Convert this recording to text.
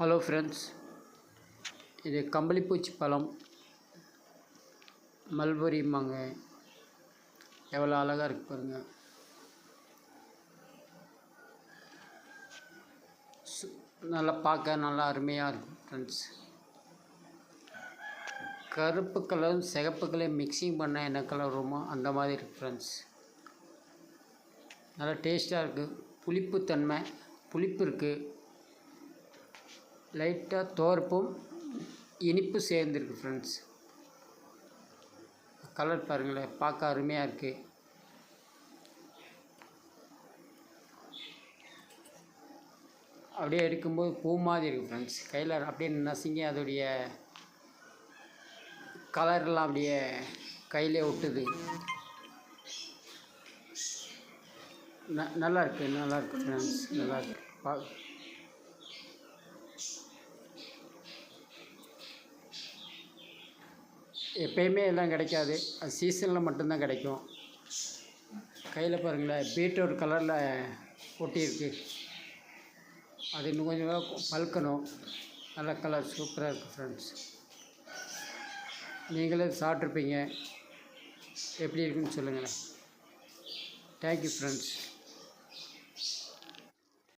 Hello friends, இது கம்பளிப்பூச்சி பழம் மல்பரிம்பாங்க. எவ்வளோ அழகாக இருக்குது பாருங்கள். நல்லா பார்க்க நல்லா அருமையாக இருக்கும் ஃப்ரெண்ட்ஸ். கருப்பு கலரும் சிகப்பு கலரும் மிக்சிங் பண்ணால் என்ன கலர் வருமோ அந்த மாதிரி இருக்குது ஃப்ரெண்ட்ஸ். நல்லா டேஸ்ட்டாக இருக்குது. புளிப்புத்தன்மை புளிப்பு இருக்குது. லைட்டாக துவர்ப்பும் இனிப்பு சேர்ந்துருக்கு ஃப்ரெண்ட்ஸ். கலர் பாருங்களேன், பார்க்க அருமையாக இருக்குது. அப்படியே எடுக்கும்போது பூ மாதிரி இருக்குது ஃப்ரெண்ட்ஸ். கையில் அப்படியே நசுங்கி அதோடைய கலர்லாம் அப்படியே கையிலே ஒட்டுது. நல்லா இருக்குது ஃப்ரெண்ட்ஸ். நல்லா இருக்குது. எப்பயுமே எல்லாம் கிடைக்காது, அது சீசனில் மட்டும்தான் கிடைக்கும். கையில் பாருங்களேன், பீட்ரூட் கலரில் ஒட்டியிருக்கு. அது இன்னும் கொஞ்சம் பழுக்கணும். நல்ல கலர் சூப்பராக இருக்குது ஃப்ரெண்ட்ஸ். நீங்களே சாப்பிட்ருப்பீங்க, எப்படி இருக்குன்னு சொல்லுங்கள். Thank you friends.